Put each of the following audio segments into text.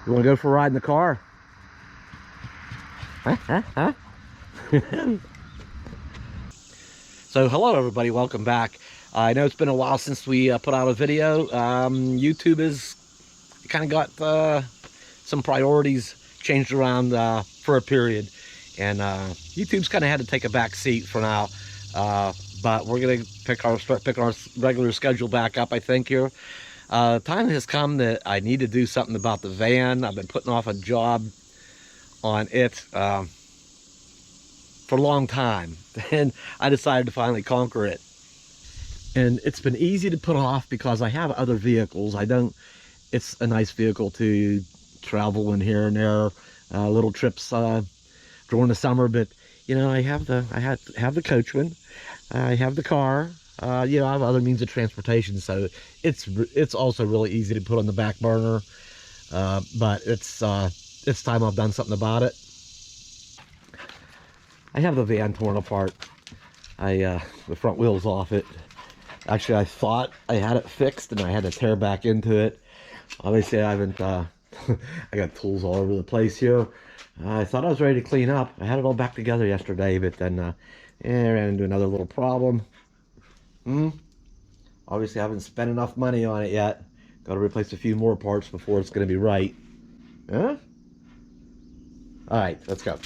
You want to go for a ride in the car? Huh? So hello everybody, welcome back. I know it's been a while since we put out a video. YouTube has kind of got some priorities changed around for a period, and YouTube's kind of had to take a back seat for now. But we're gonna start picking our regular schedule back up, I think, here. Time has come that I need to do something about the van. I've been putting off a job on it for a long time, and I decided to finally conquer it. And it's been easy to put off because I have other vehicles. It's a nice vehicle to travel in here and there, little trips during the summer. But you know, I have the Coachman, I have the car. You know, I have other means of transportation, so it's also really easy to put on the back burner. But it's time I've done something about it. I have the van torn apart. The front wheel's off it. Actually, I thought I had it fixed, and I had to tear back into it. Obviously, I haven't. I got tools all over the place here. I thought I was ready to clean up. I had it all back together yesterday, but then I ran into another little problem. Obviously, I haven't spent enough money on it yet. Got to replace a few more parts before it's going to be right. Huh? All right, let's go.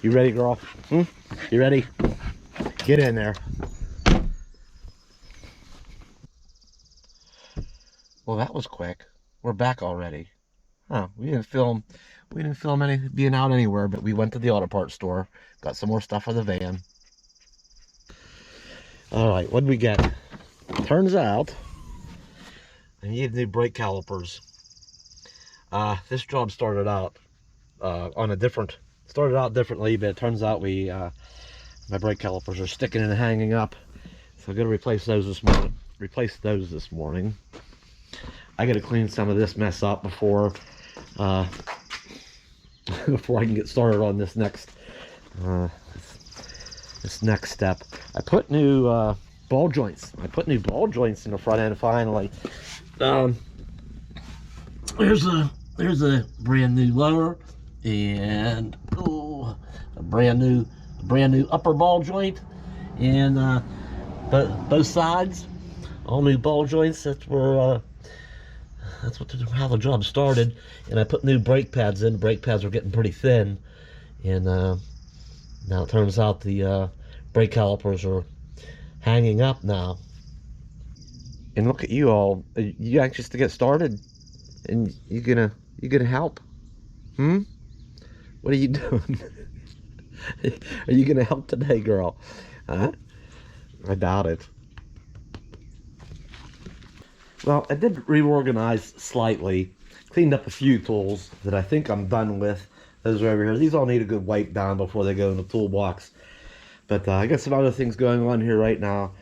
You ready, girl? You ready? Get in there. Well, that was quick. We're back already. Huh? We didn't film any being out anywhere, but we went to the auto parts store, got some more stuff for the van. All right, what did we get? Turns out I need new brake calipers. This job started out differently, but it turns out my brake calipers are sticking and hanging up, so I'm gonna replace those this morning. I gotta clean some of this mess up before before I can get started on this next step. I put new ball joints. I put new ball joints in the front end finally. There's a brand new lower and a brand new upper ball joint, and both sides all new ball joints. That's how the job started. And I put new brake pads in. The brake pads were getting pretty thin, and now it turns out the brake calipers are hanging up now. And look at you all. Are you anxious to get started? And you gonna help? What are you doing? Are you gonna help today, girl? Huh? I doubt it. Well, I did reorganize slightly, cleaned up a few tools that I think I'm done with. Those are over here. These all need a good wipe down before they go in the toolbox. But I got some other things going on here right now,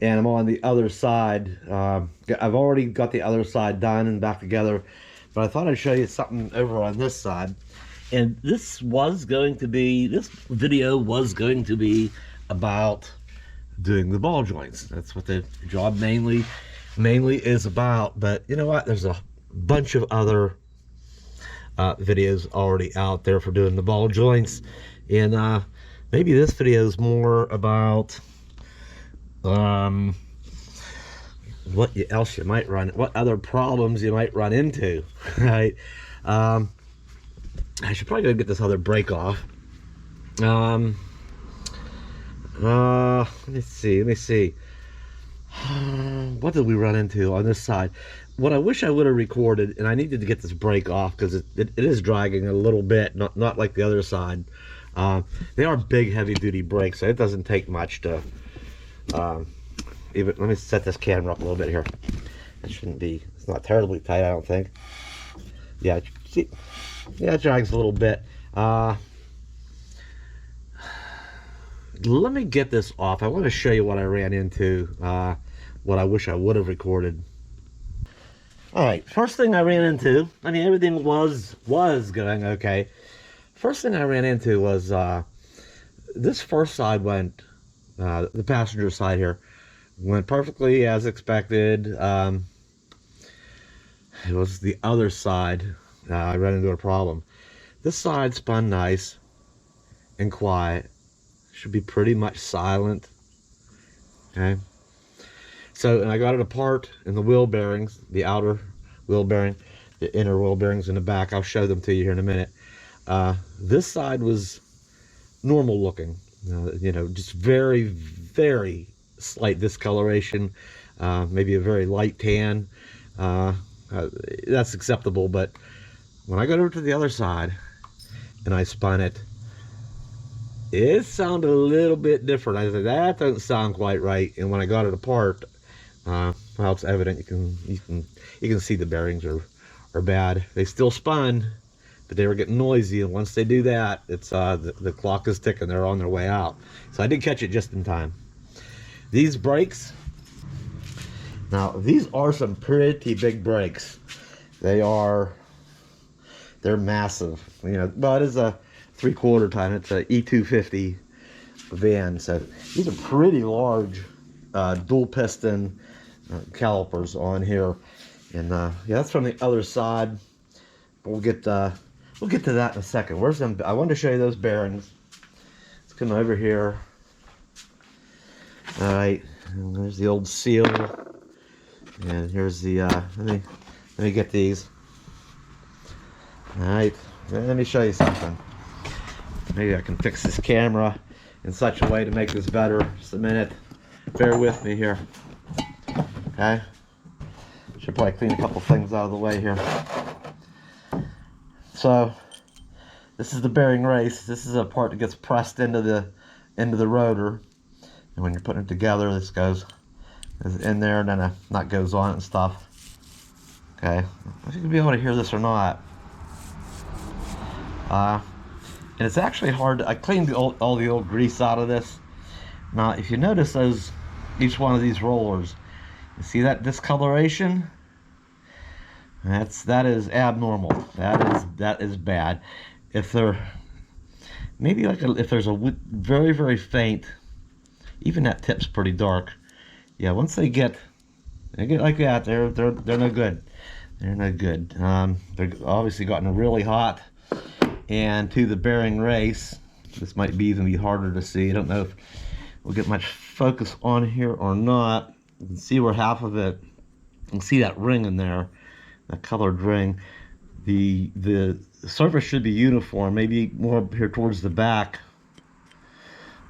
and I'm on the other side. I've already got the other side done and back together, but I thought I'd show you something over on this side. And this video was going to be about doing the ball joints. That's what the job mainly is about. But you know what? There's a bunch of other videos already out there for doing the ball joints, and maybe this video is more about what other problems you might run into, right? I should probably go get this other brake off. Let me see. What did we run into on this side? What I wish I would have recorded, and I needed to get this brake off because it is dragging a little bit, not like the other side. They are big, heavy-duty brakes, so it doesn't take much to even. Let me set this camera up a little bit here. It shouldn't be. It's not terribly tight, I don't think. Yeah, see. Yeah, it drags a little bit. Let me get this off. I want to show you what I ran into, what I wish I would have recorded. All right, first thing I ran into, I mean, everything was going okay. First thing I ran into was this first side went, the passenger side here, went perfectly as expected. It was the other side I ran into a problem. This side spun nice and quiet. Should be pretty much silent. Okay. So, and I got it apart in the wheel bearings, the outer wheel bearing, the inner wheel bearings in the back. I'll show them to you here in a minute. This side was normal looking, you know, just very, very slight discoloration, maybe a very light tan. That's acceptable, but when I got over to the other side and I spun it, it sounded a little bit different. I said, that doesn't sound quite right. And when I got it apart, well, it's evident. You can see the bearings are bad. They still spun, but they were getting noisy. And once they do that, it's the clock is ticking. They're on their way out. So I did catch it just in time. These brakes. Now these are some pretty big brakes. They're massive. You know, but it's a 3/4 ton. It's a E250 van. So these are pretty large dual piston calipers on here, and yeah, that's from the other side. We'll get to that in a second. Where's them? I wanted to show you those bearings. Let's come over here. All right, and there's the old seal, and here's the let me get these. All right, let me show you something. Maybe I can fix this camera in such a way to make this better. Just a minute. Bear with me here. Okay. Should probably clean a couple things out of the way here. So this is the bearing race. This is a part that gets pressed into the rotor. And when you're putting it together, this goes in there, and then a nut goes on it and stuff. Okay. I don't know if you'll be able to hear this or not. And it's actually hard. I cleaned all the old grease out of this. Now, if you notice each one of these rollers, you see that discoloration? That is abnormal. That is bad. If they're maybe if there's a very, very faint, even that tip's pretty dark. Yeah, once they get like that, they're no good. They're no good. They're obviously gotten really hot. And to the bearing race, this might even be harder to see. I don't know if we'll get much focus on here or not. You can see where half of it, you can see that ring in there, that colored ring. The surface should be uniform, maybe more up here towards the back,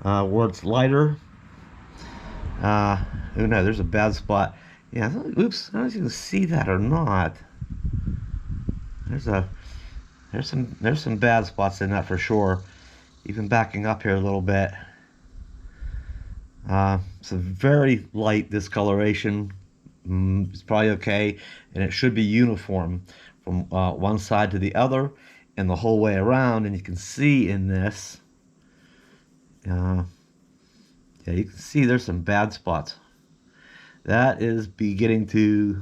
where it's lighter. Oh no, there's a bad spot. Yeah, oops, I don't know if you can see that or not. There's some bad spots in that for sure. Even backing up here a little bit. It's a very light discoloration. It's probably okay, and it should be uniform from one side to the other and the whole way around. And you can see in this, yeah, you can see there's some bad spots. That is beginning to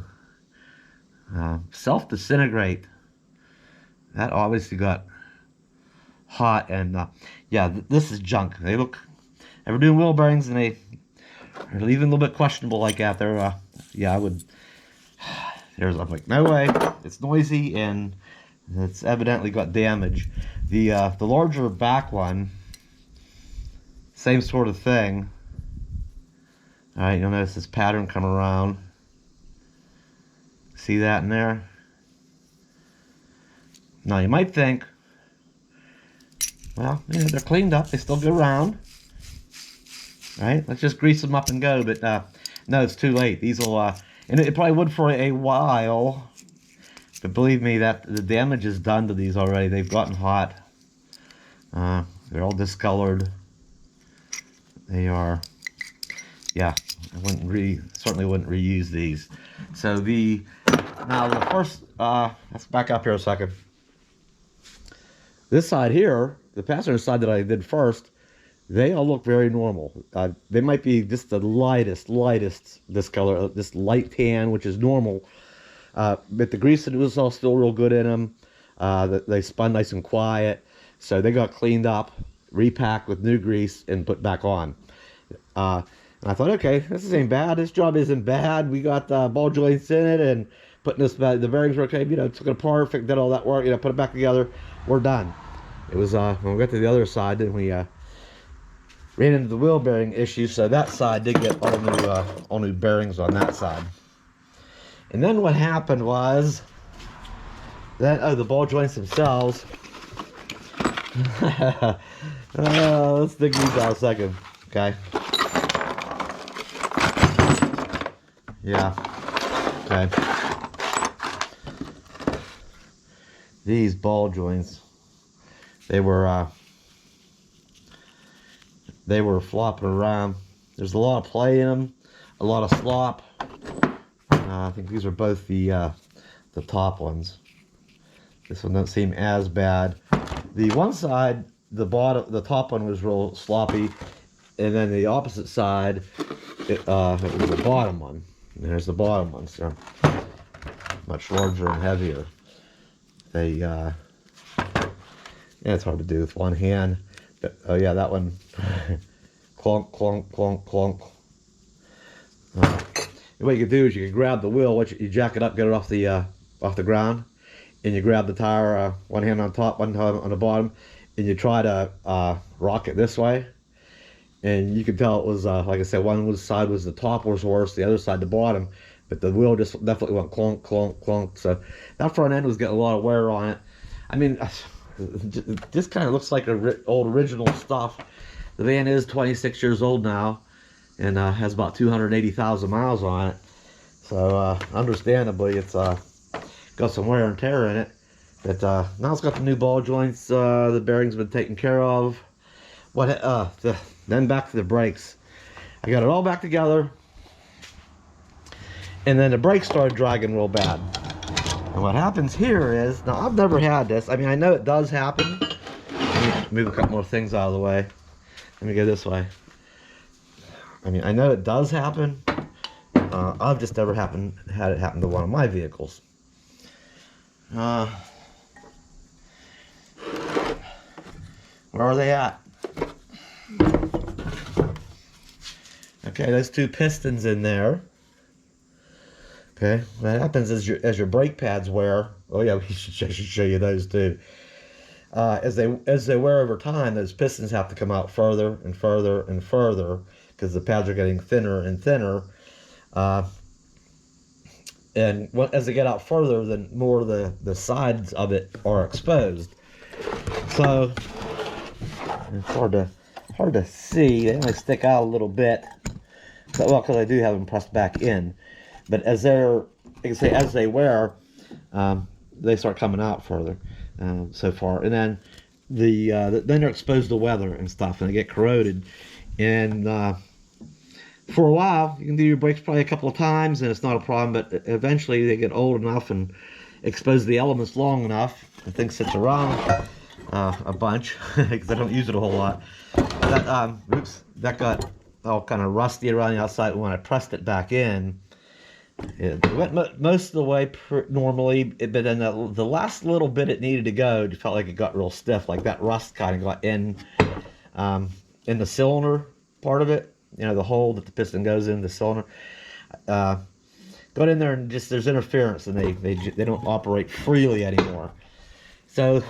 self-disintegrate. That obviously got hot, and yeah, this is junk. They look, ever doing wheel bearings, and they're even a little bit questionable like that. They're yeah, I would. I'm like, no way. It's noisy, and it's evidently got damage. The larger back one, same sort of thing. All right, you'll notice this pattern come around. See that in there? Now you might think, well, yeah, they're cleaned up. They still go around. Right? Let's just grease them up and go. But no, it's too late. These will, and it probably would for a while. But believe me, that the damage is done to these already. They've gotten hot. They're all discolored. They are, yeah. I certainly wouldn't reuse these. So now the first, let's back up here a second. This side here, the passenger side that I did first, they all look very normal. They might be just the lightest discolor, this light tan, which is normal. But the grease was all still real good in them. They spun nice and quiet. So they got cleaned up, repacked with new grease, and put back on. And I thought, okay, this ain't bad. This job isn't bad. We got ball joints in it, and putting this back. The bearings were okay, you know, took it apart, did all that work, you know, put it back together. We're done. It was when we got to the other side, then we ran into the wheel bearing issue, so that side did get all new bearings on that side. And then what happened was that the ball joints themselves. Let's dig these out a second, okay? Yeah, okay. These ball joints, they were flopping around. There's a lot of play in them, a lot of slop. I think these are both the top ones. This one doesn't seem as bad. The one side, the top one was real sloppy, and then the opposite side, it was the bottom one. And there's the bottom one, so much larger and heavier. Yeah, it's hard to do with one hand. But, oh yeah, that one, clonk, clonk, clonk, clonk. What you can do is you can grab the wheel, you jack it up, get it off the ground, and you grab the tire, one hand on top, one hand on the bottom, and you try to rock it this way. And you can tell it was, like I said, one side was the top was worse, the other side the bottom, but the wheel just definitely went clonk, clonk, clonk. So that front end was getting a lot of wear on it. I mean, this kind of looks like old original stuff. The van is 26 years old now, and has about 280,000 miles on it. So understandably, it's got some wear and tear in it. But now it's got the new ball joints. The bearings have been taken care of. Then back to the brakes. I got it all back together, and then the brakes started dragging real bad. And what happens here is, now I've never had this. I mean, I know it does happen. Let me move a couple more things out of the way. Let me go this way. I mean, I know it does happen. I've just never had it happen to one of my vehicles. Where are they at? Okay, there's two pistons in there. Okay, what happens is as your brake pads wear. Oh yeah, I should show you those too. As they wear over time, those pistons have to come out further and further and further because the pads are getting thinner and thinner. And as they get out further, then more of the sides of it are exposed. So it's hard to see. They only stick out a little bit. So, well, because I do have them pressed back in. But as they wear, they start coming out further. So far, and then then they're exposed to weather and stuff, and they get corroded. And for a while, you can do your brakes probably a couple of times, and it's not a problem. But eventually, they get old enough and expose the elements long enough. The thing sits around a bunch because I don't use it a whole lot. That got all kind of rusty around the outside when I pressed it back in. It went most of the way normally, but then the last little bit it needed to go, it felt like it got real stiff, like that rust kind of got in the cylinder part of it. You know, the hole that the piston goes in, the cylinder. Got in there and just there's interference, and they don't operate freely anymore. So,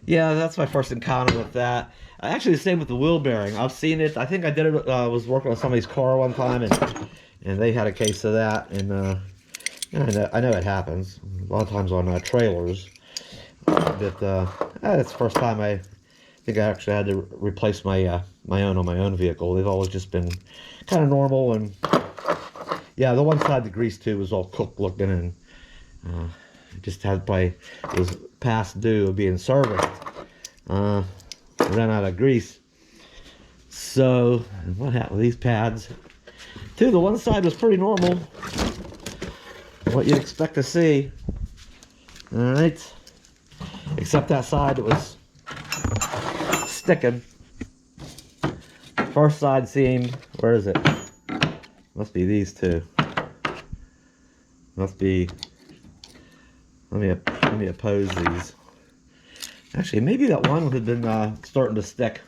yeah, that's my first encounter with that. Actually, the same with the wheel bearing. I've seen it. I think I did it. I was working on somebody's car one time, and they had a case of that. And I know it happens a lot of times on trailers. But that's the first time I think I actually had to replace my my own vehicle. They've always just been kind of normal. And yeah, the one side the grease tube was all cooked looking, and it just it was past due of being serviced. Ran out of grease. So what happened with these pads? Too, the one side was pretty normal. What you'd expect to see. Alright. Except that side that was sticking. First side seam, where is it? Must be these two. Must be, let me oppose these. Actually, maybe that one had been starting to stick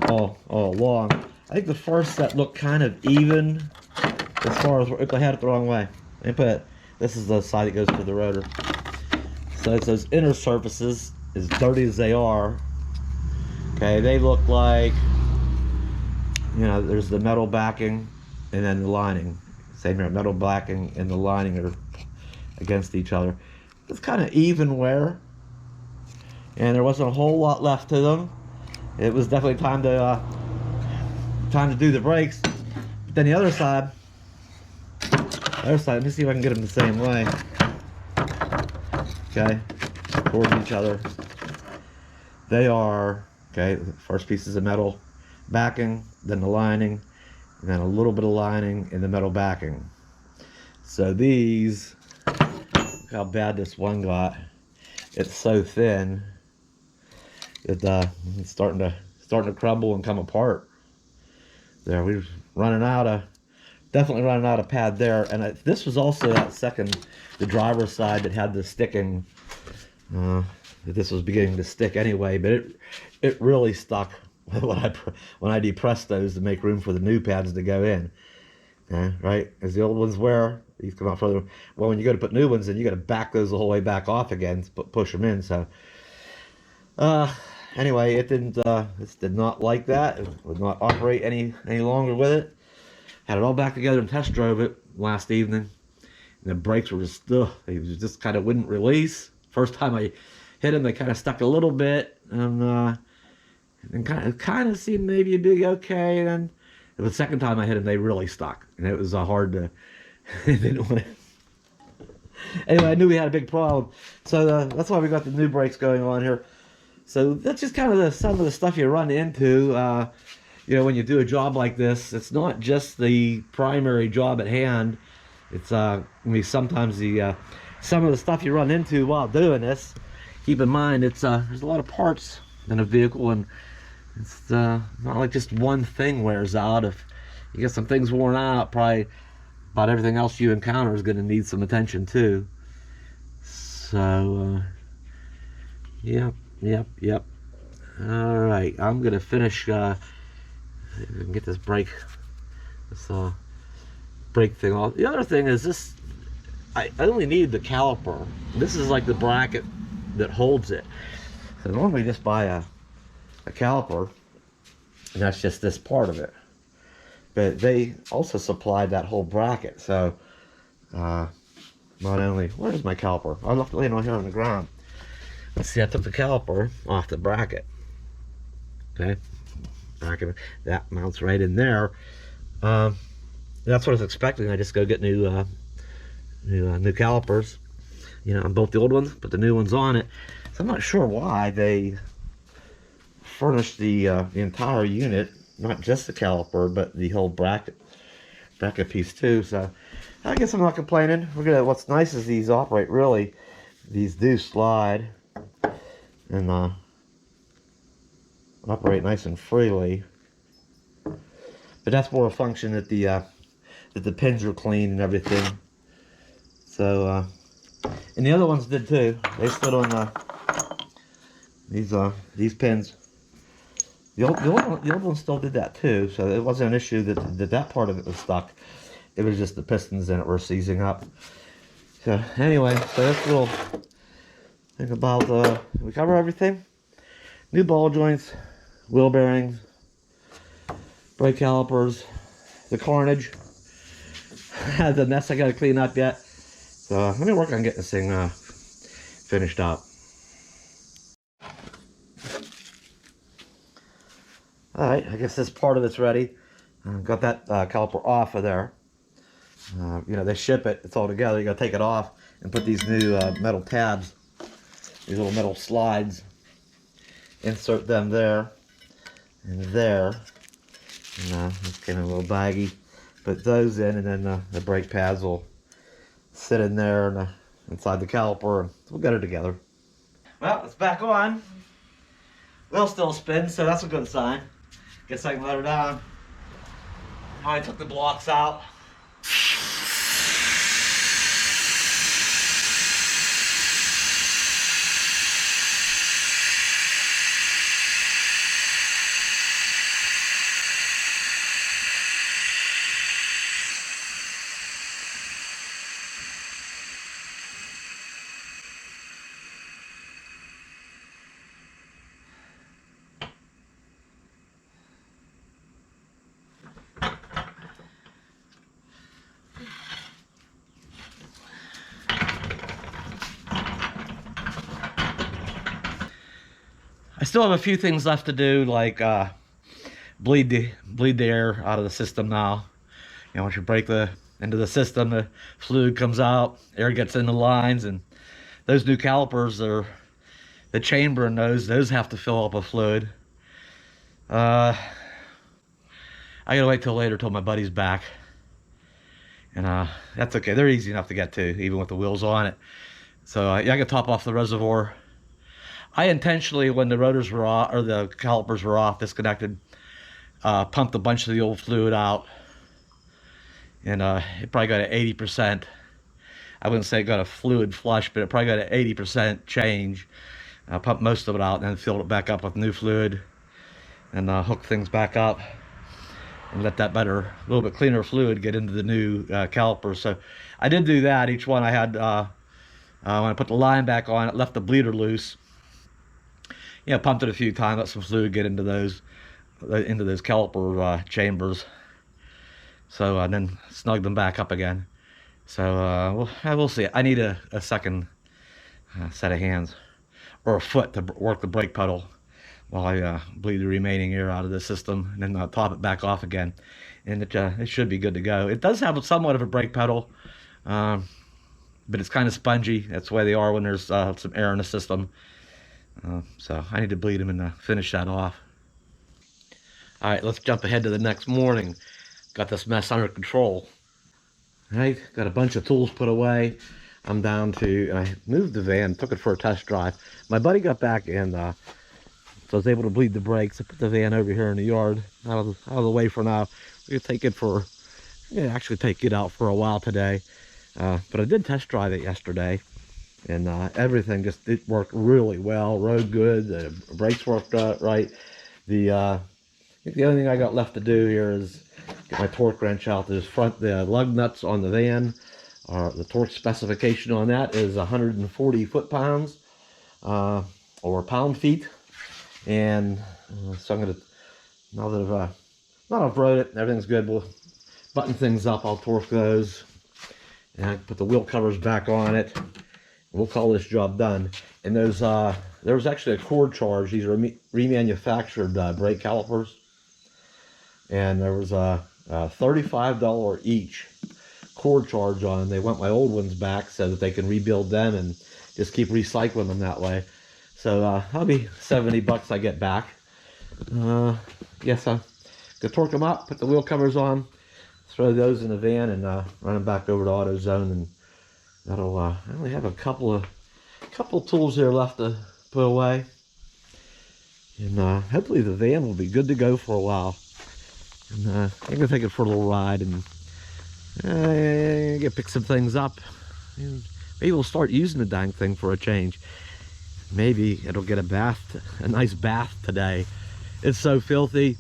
all along. I think the first set looked kind of even as far as if I had it the wrong way. They put, this is the side that goes to the rotor. So it's those inner surfaces, as dirty as they are, okay, they look like, you know, there's the metal backing and then the lining. Same here, metal backing and the lining are against each other. It's kind of even wear, and there wasn't a whole lot left to them. It was definitely time to do the brakes. But then the other side, let me see if I can get them the same way. Okay, towards each other. They are, okay, the first pieces of metal backing, then the lining, and then a little bit of lining in the metal backing. So these, look how bad this one got. It's so thin, it's starting to crumble and come apart. There, we're definitely running out of pad there. And this was also that second, the driver's side that had the sticking. This was beginning to stick anyway, but it really stuck when I depressed those to make room for the new pads to go in. Right, as the old ones wear, these come out further. Well, when you go to put new ones in, you got to back those the whole way back off again, push them in. So, anyway, it did not like that. It would not operate any longer with it. Had it all back together and test drove it last evening. And the brakes were they just kind of wouldn't release. First time I hit them, they kind of stuck a little bit, and kind of seemed maybe to be okay. And then the second time I hit them, they really stuck, and it was hard to. Didn't want to. Anyway, I knew we had a big problem, so that's why we got the new brakes going on here. So that's just kind of some of the stuff you run into. You know, when you do a job like this, it's not just the primary job at hand. It's I mean, sometimes some of the stuff you run into while doing this. Keep in mind, there's a lot of parts in a vehicle, and it's not like just one thing wears out. If you get some things worn out, probably about everything else you encounter is going to need some attention too. So, yep. All right, I'm going to finish. See if we can get this brake thing off. The other thing is this. I only need the caliper. This is like the bracket that holds it. So normally just buy a caliper, and that's just this part of it. But they also supplied that whole bracket. So not only, where's my caliper? I left it laying on here on the ground. Let's see, I took the caliper off the bracket. Okay, bracket that mounts right in there. That's what I was expecting. I just go get new calipers, you know, on both the old ones, put the new ones on it. So I'm not sure why they furnished the entire unit, not just the caliper, but the whole bracket piece too. So I guess I'm not complaining. What's nice is these operate really. These do slide and operate nice and freely. But that's more a function that the pins are clean and everything. So, and the other ones did too. They stood on these pins. The old one still did that too. So it wasn't an issue that part of it was stuck. It was just the pistons in it were seizing up. So anyway, so that's a little thing about. We cover everything. New ball joints, wheel bearings, brake calipers, the carnage. The mess I got to clean up yet. So let me work on getting this thing finished up. Alright, I guess this part of it's ready. Got that caliper off of there. You know, they ship it, it's all together. You gotta take it off and put these new metal tabs, these little metal slides, insert them there and there. And it's kind of a little baggy. Put those in, and then the brake pads will sit in there and inside the caliper, and we'll get it together. Well, it's back on. Wheel still spins, so that's a good sign. Guess I can let her down. I took the blocks out. I still have a few things left to do, like bleed the air out of the system now. You know, once you break into the system, the fluid comes out, air gets in the lines, and those new calipers are the chamber in those have to fill up with fluid. I gotta wait till later till my buddy's back, and that's okay. They're easy enough to get to, even with the wheels on it. So yeah, I can top off the reservoir. I intentionally, when the rotors were off or the calipers were off, disconnected, pumped a bunch of the old fluid out, and it probably got an 80%. I wouldn't say it got a fluid flush, but it probably got an 80% change. I pumped most of it out and then filled it back up with new fluid, and hooked things back up and let that better, a little bit cleaner fluid get into the new calipers. So I did do that. Each one I had, when I put the line back on, it left the bleeder loose. Yeah, pumped it a few times, let some fluid get into those caliper chambers. So and then snug them back up again. So we'll see. I need a second set of hands or a foot to work the brake pedal while I bleed the remaining air out of the system, and then I'll top it back off again, and it should be good to go. It does have somewhat of a brake pedal, but it's kind of spongy. That's the way they are when there's some air in the system. So I need to bleed them and finish that off. All right, let's jump ahead to the next morning. Got this mess under control. All right, got a bunch of tools put away. I'm down to, I moved the van, took it for a test drive. My buddy got back, and so I was able to bleed the brakes. I put the van over here in the yard, out of the way for now. We're gonna take it for, actually take it out for a while today. But I did test drive it yesterday, and everything it worked really well. Rode good. The brakes worked right. I think the only thing I got left to do here is get my torque wrench out. The lug nuts on the van. The torque specification on that is 140 foot-pounds or pound-feet. And so I'm gonna, now that I've rode it, everything's good, we'll button things up. I'll torque those, and I put the wheel covers back on it. We'll call this job done. And there was actually a cord charge. These are remanufactured brake calipers, and there was a $35 each cord charge on them. They want my old ones back so that they can rebuild them and just keep recycling them that way. So that'll be 70 bucks I get back. Yes, I'm gonna torque them up, put the wheel covers on, throw those in the van, and run them back over to AutoZone, and that'll. I only have a couple of tools here left to put away, and hopefully the van will be good to go for a while. And I'm gonna take it for a little ride and pick some things up. Maybe we'll start using the dang thing for a change. Maybe it'll get a nice bath today. It's so filthy.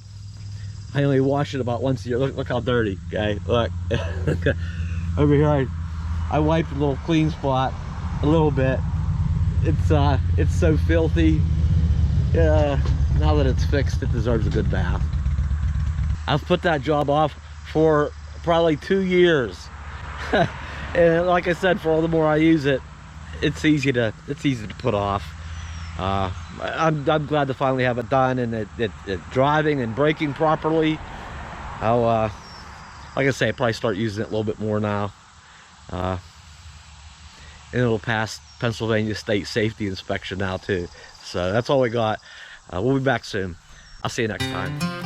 I only wash it about once a year. Look how dirty, okay? Look. Over here, I wiped a little clean spot a little bit. It's so filthy. Now that it's fixed, it deserves a good bath. I've put that job off for probably 2 years. And like I said, for all the more I use it, it's easy to put off. I'm glad to finally have it done, and it driving and braking properly. I'll like I say, probably start using it a little bit more now, and it'll pass Pennsylvania State Safety Inspection now too. So that's all we got. We'll be back soon. I'll see you next time.